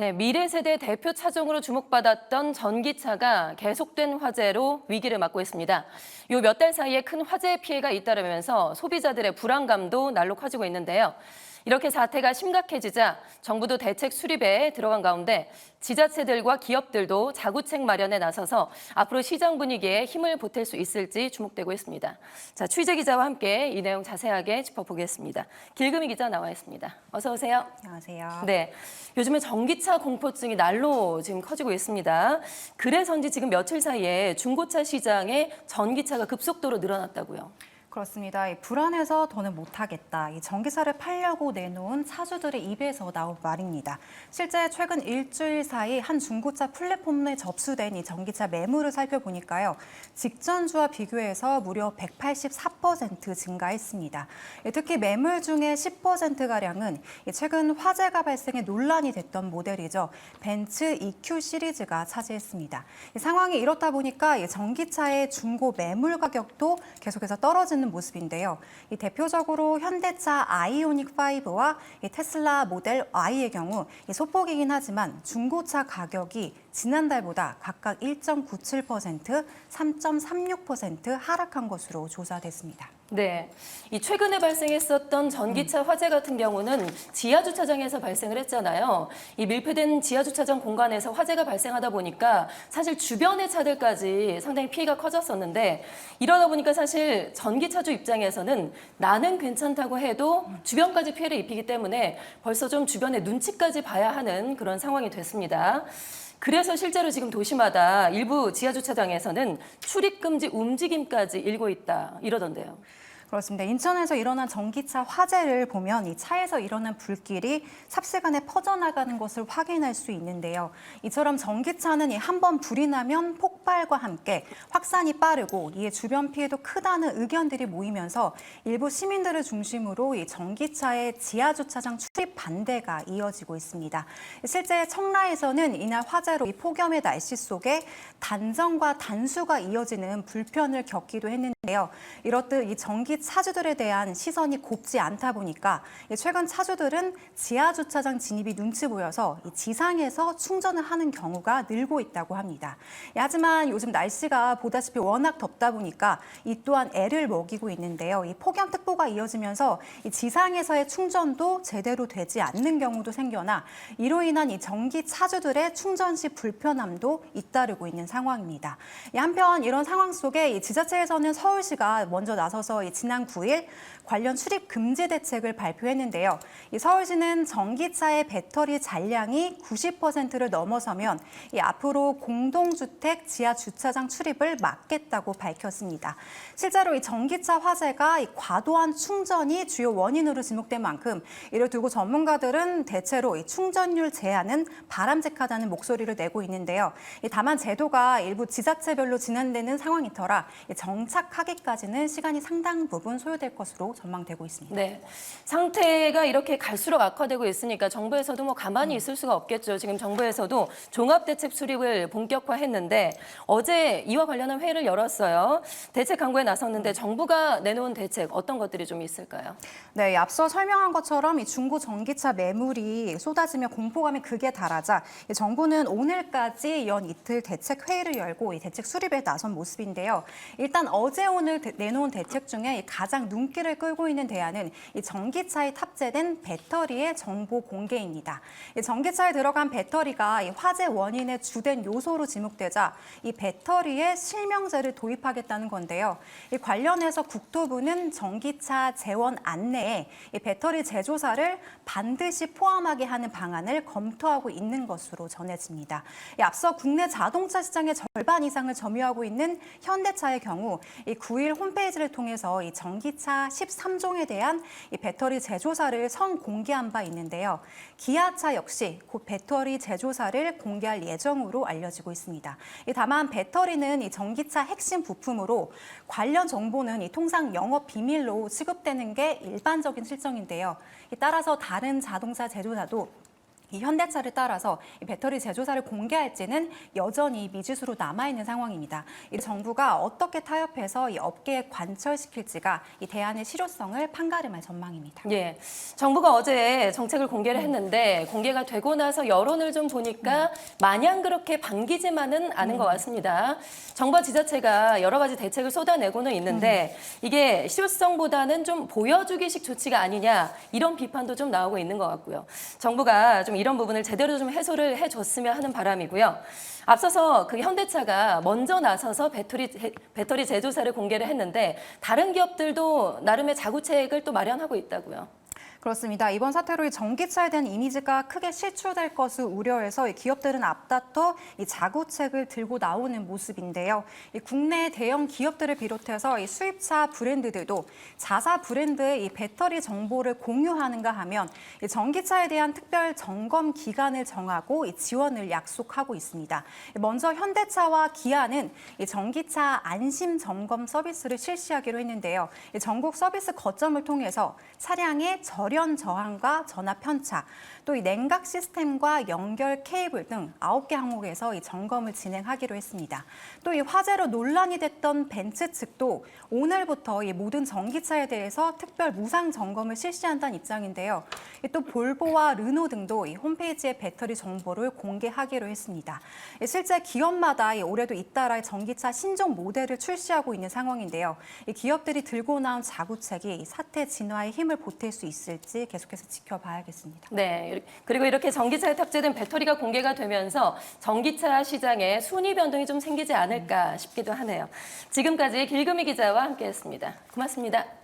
네, 미래 세대 대표 차종으로 주목받았던 전기차가 계속된 화재로 위기를 맞고 있습니다. 요 몇 달 사이에 큰 화재 피해가 잇따르면서 소비자들의 불안감도 날로 커지고 있는데요. 이렇게 사태가 심각해지자 정부도 대책 수립에 들어간 가운데 지자체들과 기업들도 자구책 마련에 나서서 앞으로 시장 분위기에 힘을 보탤 수 있을지 주목되고 있습니다. 자, 취재 기자와 함께 이 내용 자세하게 짚어보겠습니다. 길금희 기자 나와 있습니다. 어서 오세요. 안녕하세요. 네, 요즘에 전기차 공포증이 날로 지금 커지고 있습니다. 그래서인지 지금 며칠 사이에 중고차 시장에 전기차가 급속도로 늘어났다고요. 그렇습니다. 이 불안해서 더는 못하겠다. 이 전기차를 팔려고 내놓은 차주들의 입에서 나온 말입니다. 실제 최근 일주일 사이 한 중고차 플랫폼에 접수된 이 전기차 매물을 살펴보니까요. 직전 주와 비교해서 무려 184% 증가했습니다. 특히 매물 중에 10%가량은 최근 화재가 발생해 논란이 됐던 모델이죠. 벤츠 EQ 시리즈가 차지했습니다. 상황이 이렇다 보니까 전기차의 중고 매물 가격도 계속해서 떨어지는 모습인데요. 대표적으로 현대차 아이오닉 5와 테슬라 모델 Y의 경우 소폭이긴 하지만 중고차 가격이 지난달보다 각각 1.97%, 3.36% 하락한 것으로 조사됐습니다. 네, 이 최근에 발생했었던 전기차 화재 같은 경우는 지하 주차장에서 발생을 했잖아요. 이 밀폐된 지하 주차장 공간에서 화재가 발생하다 보니까 사실 주변의 차들까지 상당히 피해가 커졌었는데 이러다 보니까 사실 전기차주 입장에서는 나는 괜찮다고 해도 주변까지 피해를 입히기 때문에 벌써 좀 주변의 눈치까지 봐야 하는 그런 상황이 됐습니다. 그래서 실제로 지금 도시마다 일부 지하주차장에서는 출입금지 움직임까지 일고 있다 이러던데요. 그렇습니다. 인천에서 일어난 전기차 화재를 보면 이 차에서 일어난 불길이 삽시간에 퍼져나가는 것을 확인할 수 있는데요. 이처럼 전기차는 한 번 불이 나면 폭발과 함께 확산이 빠르고 이에 주변 피해도 크다는 의견들이 모이면서 일부 시민들을 중심으로 이 전기차의 지하주차장 출입 반대가 이어지고 있습니다. 실제 청라에서는 이날 화재로 이 폭염의 날씨 속에 단정과 단수가 이어지는 불편을 겪기도 했는데요. 이렇듯 이 전기 차주들에 대한 시선이 곱지 않다 보니까 최근 차주들은 지하주차장 진입이 눈치 보여서 지상에서 충전을 하는 경우가 늘고 있다고 합니다. 하지만 요즘 날씨가 보다시피 워낙 덥다 보니까 이 또한 애를 먹이고 있는데요. 이 폭염특보가 이어지면서 이 지상에서의 충전도 제대로 되지 않는 경우도 생겨나 이로 인한 이 전기 차주들의 충전 시 불편함도 잇따르고 있는 상황입니다. 한편 이런 상황 속에 이 지자체에서는 서울시가 먼저 나서서 지난 9일 관련 출입 금지 대책을 발표했는데요. 이 서울시는 전기차의 배터리 잔량이 90%를 넘어서면 앞으로 공동주택 지하 주차장 출입을 막겠다고 밝혔습니다. 실제로 이 전기차 화재가 과도한 충전이 주요 원인으로 지목된 만큼 이를 두고 전문가들은 대체로 이 충전율 제한은 바람직하다는 목소리를 내고 있는데요. 다만 제도가 일부 지자체별로 진행되는 상황이 터라 정착하기까지는 시간이 상당 부분 소요될 것으로 전망되고 있습니다. 네, 상태가 이렇게 갈수록 악화되고 있으니까 정부에서도 뭐 가만히 있을 수가 없겠죠. 지금 정부에서도 종합대책 수립을 본격화했는데 어제 이와 관련한 회의를 열었어요. 대책 강구에 나섰는데 정부가 내놓은 대책 어떤 것들이 좀 있을까요? 네, 앞서 설명한 것처럼 이 중고 전기차 매물이 쏟아지며 공포감이 극에 달하자 정부는 오늘까지 연 이틀 대책 회의를 열고 이 대책 수립에 나선 모습인데요. 일단 어제 오늘 내놓은 대책 중에 가장 눈길을 끌고 있는 대안은 이 전기차에 탑재된 배터리의 정보 공개입니다. 이 전기차에 들어간 배터리가 이 화재 원인의 주된 요소로 지목되자 이 배터리에 실명제를 도입하겠다는 건데요. 이 관련해서 국토부는 전기차 재원 안내에 이 배터리 제조사를 반드시 포함하게 하는 방안을 검토하고 있는 것으로 전해집니다. 앞서 국내 자동차 시장의 절반 이상을 점유하고 있는 현대차의 경우 이 9일 홈페이지를 통해서 이 전기차 13종에 대한 이 배터리 제조사를 선공개한 바 있는데요. 기아차 역시 곧 배터리 제조사를 공개할 예정으로 알려지고 있습니다. 다만 배터리는 이 전기차 핵심 부품으로 관련 정보는 이 통상 영업 비밀로 취급되는 게 일반적인 실정인데요. 따라서 다른 자동차 제조사도 이 현대차를 따라서 이 배터리 제조사를 공개할지는 여전히 미지수로 남아있는 상황입니다. 이 정부가 어떻게 타협해서 이 업계에 관철시킬지가 이 대안의 실효성을 판가름할 전망입니다. 예, 정부가 어제 정책을 공개를 했는데 공개가 되고 나서 여론을 좀 보니까 마냥 그렇게 반기지만은 않은 것 같습니다. 정부와 지자체가 여러 가지 대책을 쏟아내고는 있는데 이게 실효성보다는 좀 보여주기식 조치가 아니냐 이런 비판도 좀 나오고 있는 것 같고요. 정부가 좀 이런 부분을 제대로 좀 해소를 해줬으면 하는 바람이고요. 앞서서 그 현대차가 먼저 나서서 배터리 제조사를 공개를 했는데 다른 기업들도 나름의 자구책을 또 마련하고 있다고요. 그렇습니다. 이번 사태로 이 전기차에 대한 이미지가 크게 실추될 것을 우려해서 이 기업들은 앞다퉈 이 자구책을 들고 나오는 모습인데요. 이 국내 대형 기업들을 비롯해서 이 수입차 브랜드들도 자사 브랜드의 이 배터리 정보를 공유하는가 하면 이 전기차에 대한 특별 점검 기간을 정하고 이 지원을 약속하고 있습니다. 먼저 현대차와 기아는 이 전기차 안심 점검 서비스를 실시하기로 했는데요. 이 전국 서비스 거점을 통해서 차량의 절연 저항과 전압 편차, 또 이 냉각 시스템과 연결 케이블 등 9개 항목에서 이 점검을 진행하기로 했습니다. 또 이 화재로 논란이 됐던 벤츠 측도 오늘부터 이 모든 전기차에 대해서 특별 무상 점검을 실시한다는 입장인데요. 또 볼보와 르노 등도 이 홈페이지에 배터리 정보를 공개하기로 했습니다. 실제 기업마다 올해도 잇따라 전기차 신종 모델을 출시하고 있는 상황인데요. 이 기업들이 들고 나온 자구책이 이 사태 진화에 힘을 보탤 수 있을지 계속해서 지켜봐야겠습니다. 네, 그리고 이렇게 전기차에 탑재된 배터리가 공개가 되면서 전기차 시장에 순위 변동이 좀 생기지 않을까 싶기도 하네요. 지금까지 길금희 기자와 함께했습니다. 고맙습니다.